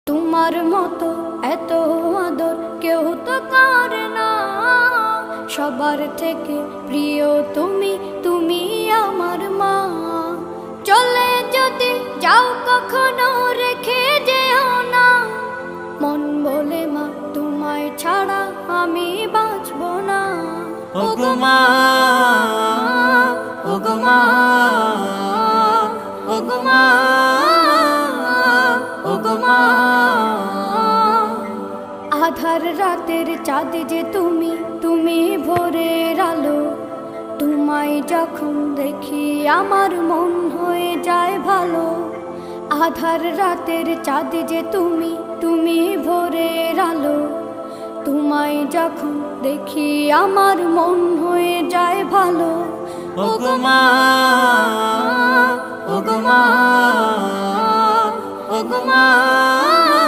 তোমার মতো এত আদর কেউ তো করে না, সবার থেকে প্রিয় তুমি, তুমি আমার মা। চলে যদি যাও কখনো রেখে যেও না, মন বলে মা তোমায় ছাড়া আমি বাঁচব না। ওগো মা, ওগো মা, ওগো মা, ওগো মা। আধার রাতের চাঁদ যে তুমি, তুমি ভোরের আলো। তোমায় যখন দেখি আমার মন হয়ে যায় ভালো। আধার রাতের চাঁদ যে তুমি, তুমি ভোরের আলো। তোমায় যখন দেখি আমার মন হয়ে যায় ভালো। ওগো মা, ওগো মা, ওগো মা।